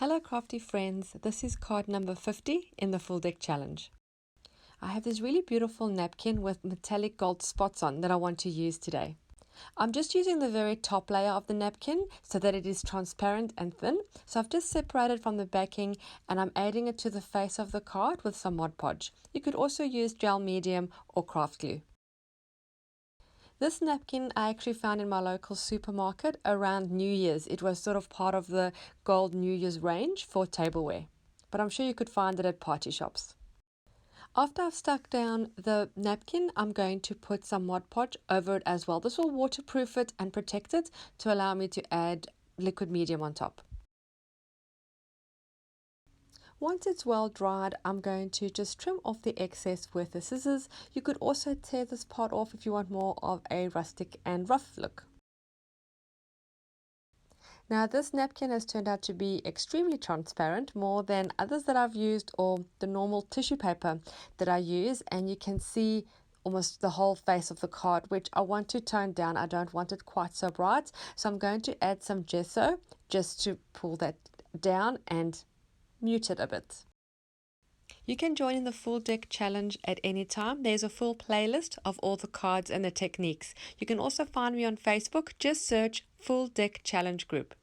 Hello crafty friends, this is card number 50 in the full deck challenge. I have this really beautiful napkin with metallic gold spots on that I want to use today. I'm just using the very top layer of the napkin so that it is transparent and thin. So I've just separated from the backing and I'm adding it to the face of the card with some Mod Podge. You could also use gel medium or craft glue. This napkin I actually found in my local supermarket around New Year's. It was sort of part of the gold New Year's range for tableware, but I'm sure you could find it at party shops. After I've stuck down the napkin, I'm going to put some Mod Podge over it as well. This will waterproof it and protect it to allow me to add liquid medium on top. Once it's well dried, I'm going to just trim off the excess with the scissors. You could also tear this part off if you want more of a rustic and rough look. Now this napkin has turned out to be extremely transparent, more than others that I've used or the normal tissue paper that I use, and you can see almost the whole face of the card, which I want to tone down. I don't want it quite so bright, so I'm going to add some gesso just to pull that down and mute it a bit. You can join in the full deck challenge at any time. There's a full playlist of all the cards and the techniques. You can also find me on Facebook. Just search Full Deck Challenge Group.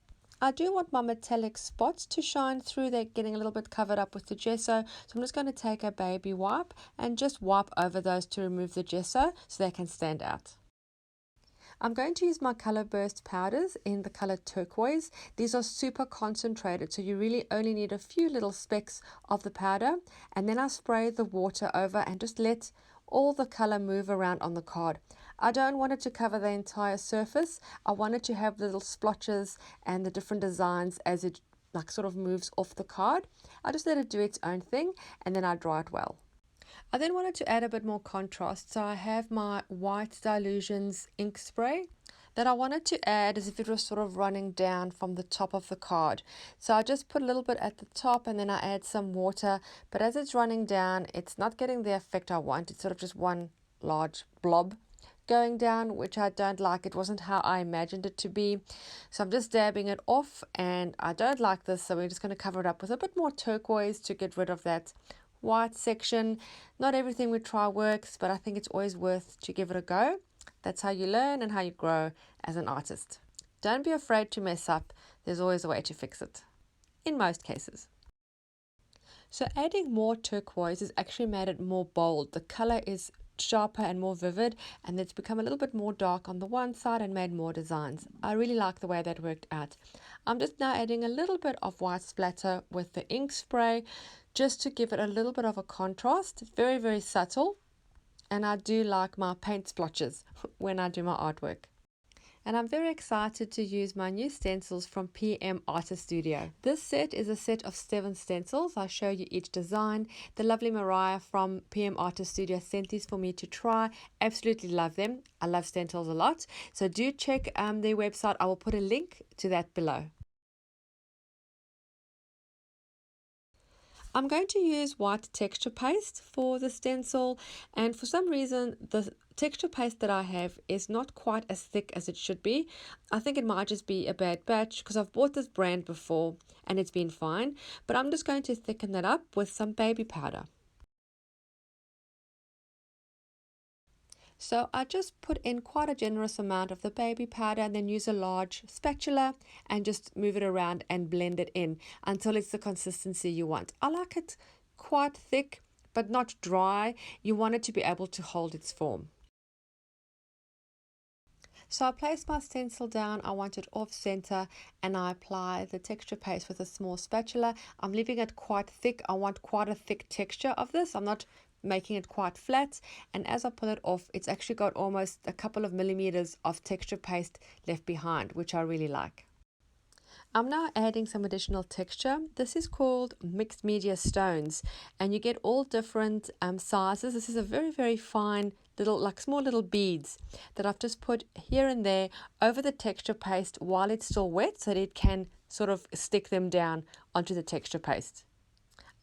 I do want my metallic spots to shine through. They're getting a little bit covered up with the gesso, so I'm just going to take a baby wipe and just wipe over those to remove the gesso so they can stand out. I'm going to use my color burst powders in the color turquoise. These are super concentrated, so you really only need a few little specks of the powder, and then I spray the water over and just let all the color move around on the card. I don't want it to cover the entire surface. I want it to have little splotches and the different designs as it sort of moves off the card. I just let it do its own thing and then I dry it well. I then wanted to add a bit more contrast, so I have my white Dilutions ink spray that I wanted to add as if it was sort of running down from the top of the card. So I just put a little bit at the top and then I add some water, but as it's running down, it's not getting the effect I want. It's sort of just one large blob going down, which I don't like. It wasn't how I imagined it to be. So I'm just dabbing it off and I don't like this, so we're just going to cover it up with a bit more turquoise to get rid of that white section. Not everything we try works, but I think it's always worth to give it a go. That's how you learn and how you grow as an artist. Don't be afraid to mess up. There's always a way to fix it, in most cases. So adding more turquoise has actually made it more bold. The color is sharper and more vivid, and it's become a little bit more dark on the one side and made more designs. I really like the way that worked out. I'm just now adding a little bit of white splatter with the ink spray just to give it a little bit of a contrast. It's very, very subtle, and I do like my paint splotches when I do my artwork. And I'm very excited to use my new stencils from PM Artist Studio. This set is a set of 7 stencils. I'll show you each design. The lovely Mariah from PM Artist Studio sent these for me to try. Absolutely love them. I love stencils a lot. So do check their website. I will put a link to that below. I'm going to use white texture paste for the stencil, and for some reason the texture paste that I have is not quite as thick as it should be. I think it might just be a bad batch because I've bought this brand before and it's been fine, but I'm just going to thicken that up with some baby powder. So I just put in quite a generous amount of the baby powder and then use a large spatula and just move it around and blend it in until it's the consistency you want. I like it quite thick but not dry. You want it to be able to hold its form. So I place my stencil down, I want it off center, and I apply the texture paste with a small spatula. I'm leaving it quite thick. I want quite a thick texture of this. I'm not making it quite flat, and as I pull it off, it's actually got almost a couple of millimeters of texture paste left behind, which I really like. I'm now adding some additional texture. This is called mixed media stones, and you get all different sizes. This is a very, very fine little, small little beads that I've just put here and there over the texture paste while it's still wet so that it can sort of stick them down onto the texture paste.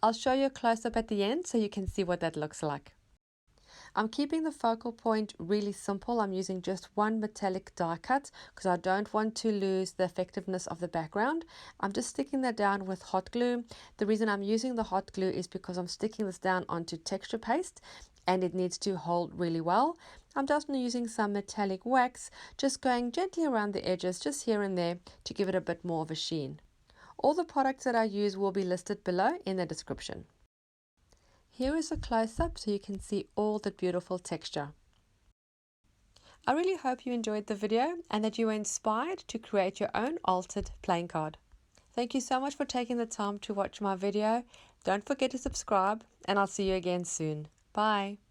I'll show you a close-up at the end so you can see what that looks like. I'm keeping the focal point really simple. I'm using just one metallic die cut because I don't want to lose the effectiveness of the background. I'm just sticking that down with hot glue. The reason I'm using the hot glue is because I'm sticking this down onto texture paste and it needs to hold really well. I'm just using some metallic wax, just going gently around the edges, just here and there, to give it a bit more of a sheen. All the products that I use will be listed below in the description. Here is a close-up so you can see all the beautiful texture. I really hope you enjoyed the video and that you were inspired to create your own altered playing card. Thank you so much for taking the time to watch my video. Don't forget to subscribe and I'll see you again soon. Bye.